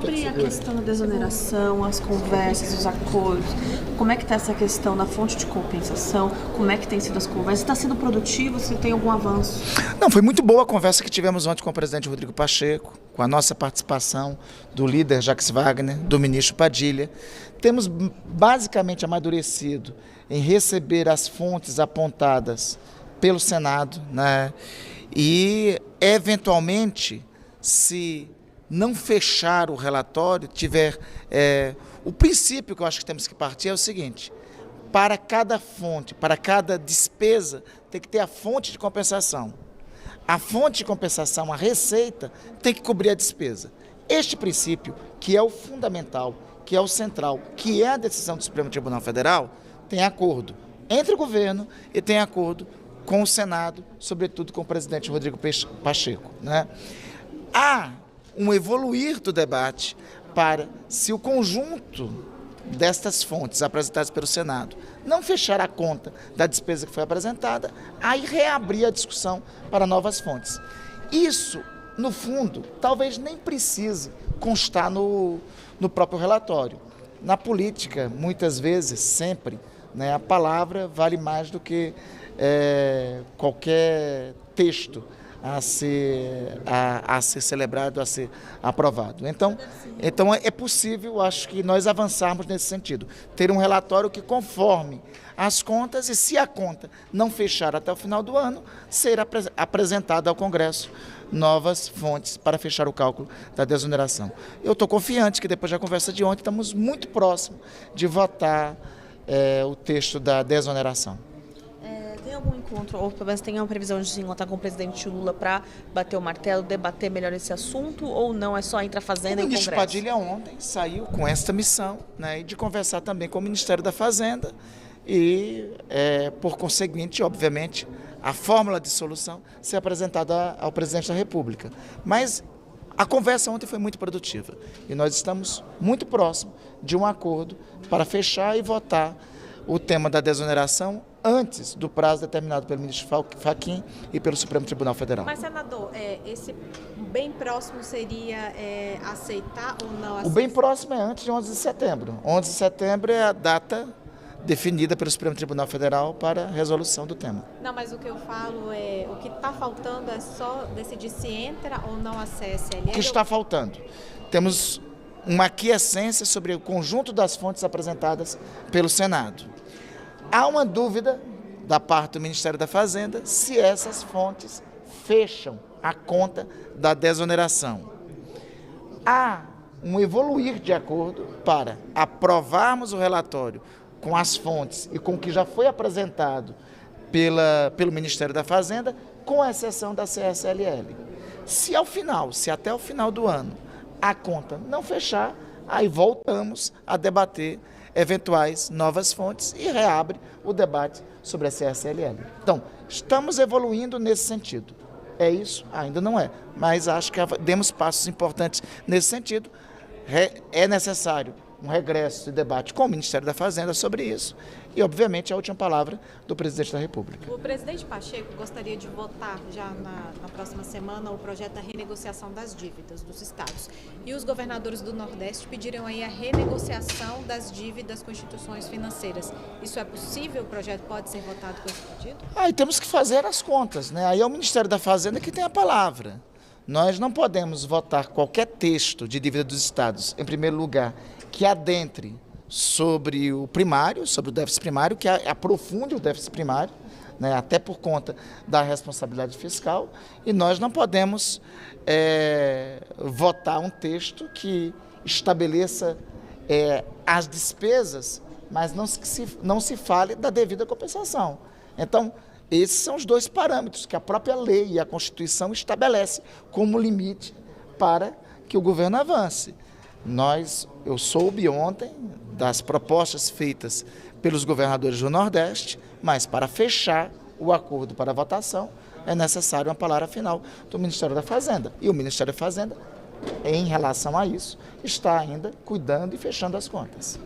Sobre a questão da desoneração, as conversas, os acordos, como é que está essa questão da fonte de compensação? Como é que tem sido as conversas? Está sendo produtivo? Se tem algum avanço? Não, foi muito boa a conversa que tivemos ontem com o presidente Rodrigo Pacheco, com a nossa participação do líder Jacques Wagner, do ministro Padilha. Temos basicamente amadurecido em receber as fontes apontadas pelo Senado, né? E, eventualmente, se não fechar o relatório, tiver... o princípio que eu acho que temos que partir é o seguinte: para cada fonte, para cada despesa, tem que ter a fonte de compensação. A fonte de compensação, a receita, tem que cobrir a despesa. Este princípio, que é o fundamental, que é o central, que é a decisão do Supremo Tribunal Federal, tem acordo entre o governo e tem acordo com o Senado, sobretudo com o presidente Rodrigo Pacheco, né? Há um evoluir do debate para, se o conjunto destas fontes apresentadas pelo Senado não fechar a conta da despesa que foi apresentada, aí reabrir a discussão para novas fontes. Isso, no fundo, talvez nem precise constar no próprio relatório. Na política, muitas vezes, sempre, né, a palavra vale mais do que qualquer texto a ser celebrado, a ser aprovado. Então é possível, acho que nós avançarmos nesse sentido. Ter um relatório que conforme as contas, e se a conta não fechar até o final do ano, ser apresentada ao Congresso novas fontes para fechar o cálculo da desoneração. Eu estou confiante que depois da conversa de ontem estamos muito próximos de votar o texto da desoneração. Tem algum encontro, ou pelo menos tem uma previsão de se encontrar com o presidente Lula para bater o martelo, debater melhor esse assunto, ou não, é só entre a Fazenda e o Congresso? O ministro Padilha ontem saiu com esta missão, né, de conversar também com o Ministério da Fazenda e, por conseguinte, obviamente, a fórmula de solução ser apresentada ao presidente da República. Mas a conversa ontem foi muito produtiva e nós estamos muito próximos de um acordo para fechar e votar o tema da desoneração antes do prazo determinado pelo ministro Fachin e pelo Supremo Tribunal Federal. Mas, senador, esse bem próximo seria aceitar ou não aceitar? O bem próximo é antes de 11 de setembro. 11 de setembro é a data definida pelo Supremo Tribunal Federal para a resolução do tema. Não, mas o que eu falo é, o que está faltando é só decidir se entra ou não a CSLL. O que está faltando? Temos uma aquiescência sobre o conjunto das fontes apresentadas pelo Senado. Há uma dúvida da parte do Ministério da Fazenda se essas fontes fecham a conta da desoneração. Há um evoluir de acordo para aprovarmos o relatório com as fontes e com o que já foi apresentado pelo Ministério da Fazenda, com exceção da CSLL. Se até o final do ano a conta não fechar, aí voltamos a debater eventuais novas fontes e reabre o debate sobre a CSLL. Então, estamos evoluindo nesse sentido. É isso? Ainda não é, mas acho que demos passos importantes nesse sentido. É necessário um regresso de debate com o Ministério da Fazenda sobre isso e, obviamente, a última palavra do presidente da República. O presidente Pacheco gostaria de votar já na próxima semana o projeto da renegociação das dívidas dos estados. E os governadores do Nordeste pediram aí a renegociação das dívidas com instituições financeiras. Isso é possível? O projeto pode ser votado com esse pedido? Aí temos que fazer as contas, né? Aí é o Ministério da Fazenda que tem a palavra. Nós não podemos votar qualquer texto de dívida dos estados, em primeiro lugar, que adentre sobre o primário, sobre o déficit primário, que aprofunde o déficit primário, né, até por conta da responsabilidade fiscal, e nós não podemos votar um texto que estabeleça as despesas, mas não se fale da devida compensação. Então, esses são os dois parâmetros que a própria lei e a Constituição estabelece como limite para que o governo avance. Eu soube ontem das propostas feitas pelos governadores do Nordeste, mas para fechar o acordo para a votação é necessário uma palavra final do Ministério da Fazenda. E o Ministério da Fazenda, em relação a isso, está ainda cuidando e fechando as contas.